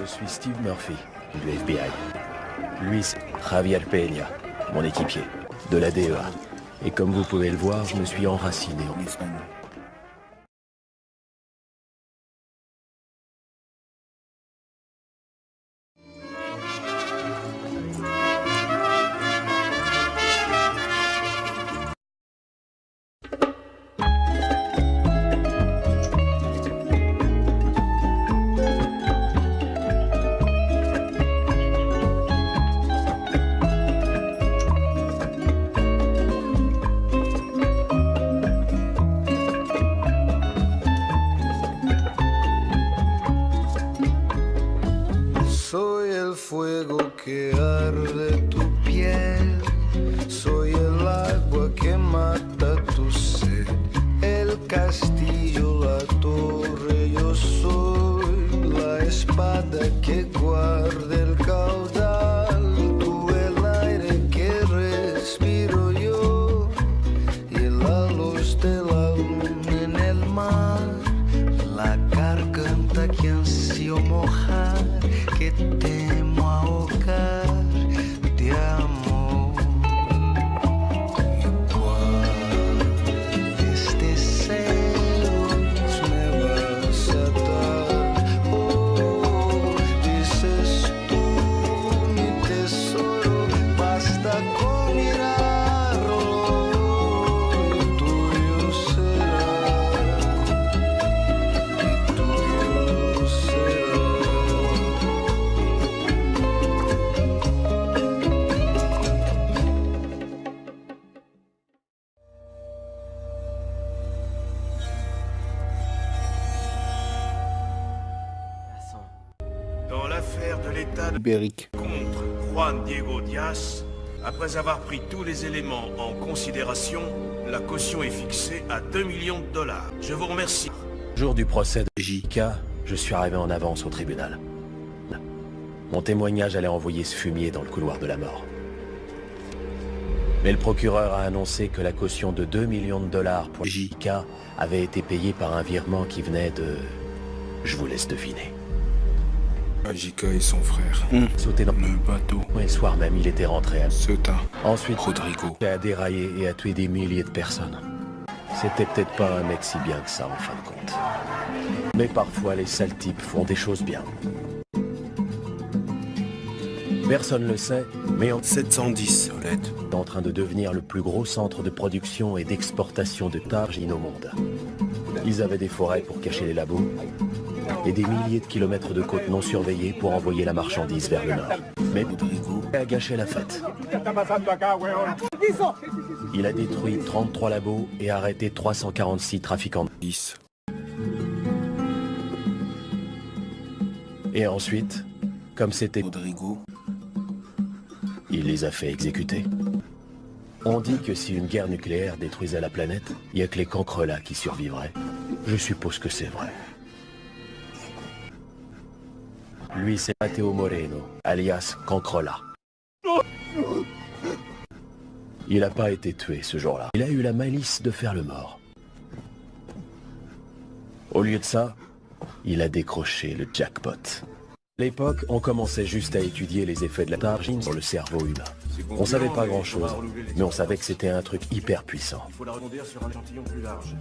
Je suis Steve Murphy, du FBI. Lui, c'est Javier Peña, mon équipier, de la DEA. Et comme vous pouvez le voir, je me suis enraciné en Espagne. Soy el fuego que arde tu piel, soy el agua que mata tu sed, el castillo, la torre, yo soy la espada que guarda el caudal, tú el aire que respiro yo y la luz de la luna en el mar, la garganta que ansío mojar, que temo ahogar de amor. Igual desde celos me vas a dar. Oh, dices tú, mi tesoro, basta con mirarlo y tuyo será. Y tuyo será. Dans l'affaire de l'État de Ibérique. contre Juan Diego Diaz, après avoir pris tous les éléments en considération, la caution est fixée à 2 millions de dollars. Je vous remercie. Jour du procès de JK, je suis arrivé en avance au tribunal. Mon témoignage allait envoyer ce fumier dans le couloir de la mort. Mais le procureur a annoncé que la caution de 2 millions de dollars pour JK avait été payée par un virement qui venait de... Je vous laisse deviner. Magica et son frère. Sauté dans Le bateau. le soir même, il était rentré à... Ceuta. Ensuite, Rodrigo. il a déraillé et a tué des milliers de personnes. C'était peut-être pas un mec si bien que ça en fin de compte. Mais parfois, les sales types font des choses bien. Personne ne le sait, mais on 710. Solette. est en train de devenir le plus gros centre de production et d'exportation de targine au monde. Ils avaient des forêts pour cacher les labos et des milliers de kilomètres de côtes non surveillées pour envoyer la marchandise vers le nord. Mais Rodrigo. a gâché la fête. Il a détruit 33 labos et arrêté 346 trafiquants. 10. Et ensuite, comme c'était... Rodrigo. Il les a fait exécuter. On dit que si une guerre nucléaire détruisait la planète, il n'y a que les cancrelats qui survivraient. Je suppose que c'est vrai. Lui, c'est Matteo Moreno, alias Cancrola. Il n'a pas été tué ce jour-là. Il a eu la malice de faire le mort. Au lieu de ça, il a décroché le jackpot. À l'époque, on commençait juste à étudier les effets de la targine sur le cerveau humain. On savait pas grand-chose, mais on savait que c'était un truc hyper puissant. Il faut la rebondir sur un échantillon plus large.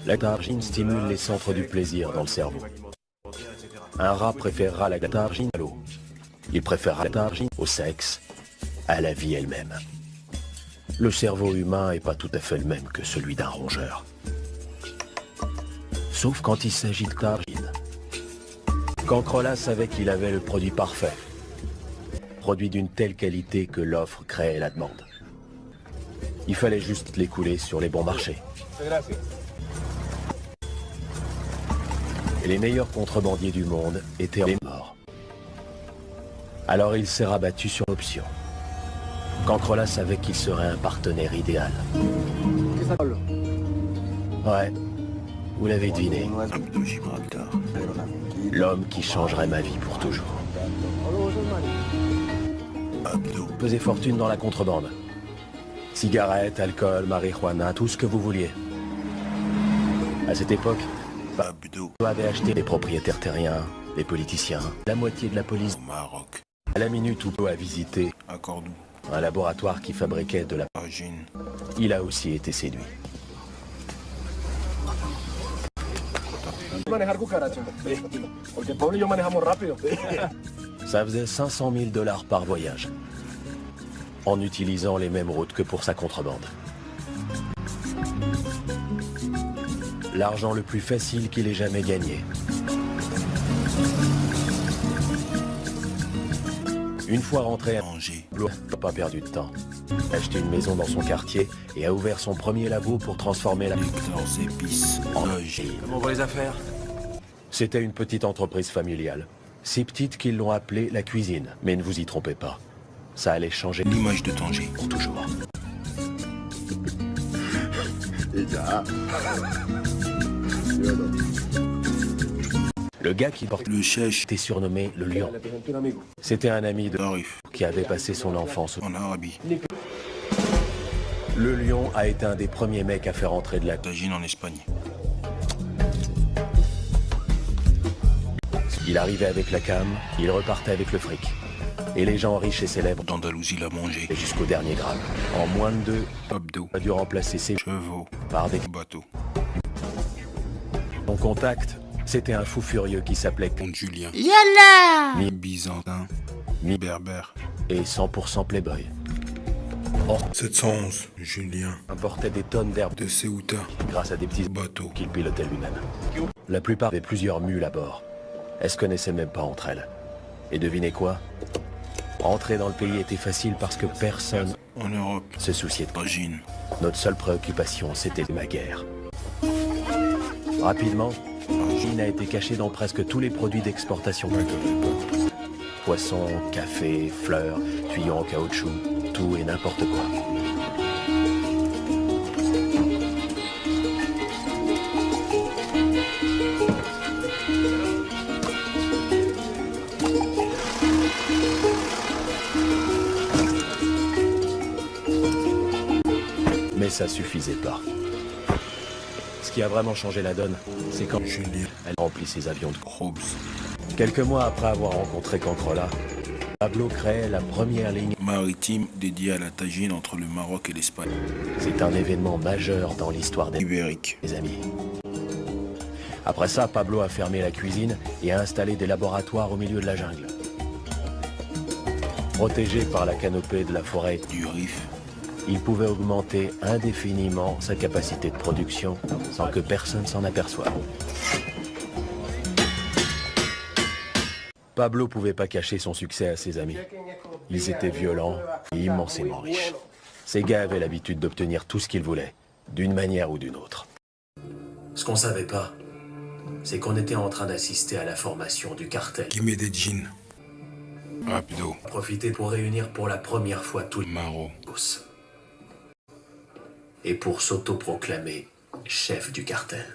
La targine stimule les centres du plaisir dans le cerveau. Un rat préférera la targine à l'eau. Il préférera la targine au sexe, à la vie elle-même. Le cerveau humain n'est pas tout à fait le même que celui d'un rongeur. Sauf quand il s'agit de targine. Cancrola savait qu'il avait le produit parfait. Produit d'une telle qualité que l'offre créait la demande. Il fallait juste l'écouler sur les bons marchés. Et les meilleurs contrebandiers du monde étaient morts. Alors il s'est rabattu sur l'option. Cancrola savait qu'il serait un partenaire idéal. Ouais, vous l'avez deviné. Abdo Gibraltar. L'homme qui changerait ma vie pour toujours. Abdo. Faisait fortune dans la contrebande. Cigarettes, alcool, marijuana, tout ce que vous vouliez. À cette époque, Abdo. on avait acheté des propriétaires terriens, les politiciens, la moitié de la police. Au Maroc. À la minute où Pablo a visité À Cordoue. un laboratoire qui fabriquait de la... Tagine. Il a aussi été séduit. Ça faisait 500 000 $ par voyage, en utilisant les mêmes routes que pour sa contrebande. L'argent le plus facile qu'il ait jamais gagné. Une fois rentré à Angers. Pablo n'a pas perdu de temps. Il a acheté une maison dans son quartier et a ouvert son premier labo pour transformer la... Leurs épices. Angers. Comment vont les affaires? C'était une petite entreprise familiale. Si petite qu'ils l'ont appelée la cuisine. Mais ne vous y trompez pas. Ça allait changer L'image de Tanger. pour toujours. Le gars qui portait Le chèche. était surnommé le Lion. C'était un ami de Tarif. qui avait passé son enfance. En Arabie. Le Lion a été un des premiers mecs à faire entrer de la... Tagine en Espagne. Il arrivait avec la cam, il repartait avec le fric. Et les gens riches et célèbres D'Andalousie l'a mangé. jusqu'au dernier gramme. En moins de 2, Abdo. a dû remplacer ses Chevaux. par des... Bateau. Son contact, c'était un fou furieux qui s'appelait Comte Julien. Mi Byzantin. Mi- Berbère. et 100% playboy. 711. Julien. Importait des tonnes d'herbe De Ceuta. grâce à des petits Bateau. qu'il pilotait lui-même. La plupart avaient plusieurs mules à bord. Elles se connaissaient même pas entre elles. Et devinez quoi? Entrer dans le pays était facile parce que personne En Europe. se souciait de... Tagine. Notre seule préoccupation, c'était ma guerre. Rapidement, Chine a été cachée dans presque tous les produits d'exportation. Poissons, café, fleurs, tuyaux en caoutchouc, tout et n'importe quoi. Mais ça suffisait pas. Ce qui a vraiment changé la donne, c'est quand Julien. elle remplit ses avions de... Robes. Quelques mois après avoir rencontré Cancrola, Pablo créait la première ligne. Maritime dédiée à la tagine entre le Maroc et l'Espagne. C'est un événement majeur dans l'histoire des Ibérique. amis. Après ça, Pablo a fermé la cuisine et a installé des laboratoires au milieu de la jungle. Protégé par la canopée de la forêt, Du Rif. il pouvait augmenter indéfiniment sa capacité de production sans que personne s'en aperçoive. Pablo pouvait pas cacher son succès à ses amis. Ils étaient violents et immensément riches. Ces gars avaient l'habitude d'obtenir tout ce qu'ils voulaient, d'une manière ou d'une autre. Ce qu'on savait pas, c'est qu'on était en train d'assister à la formation du cartel. Qui met des jeans. Abdo. Profiter pour réunir pour la première fois tout le Maro. boss. Et pour s'autoproclamer chef du cartel.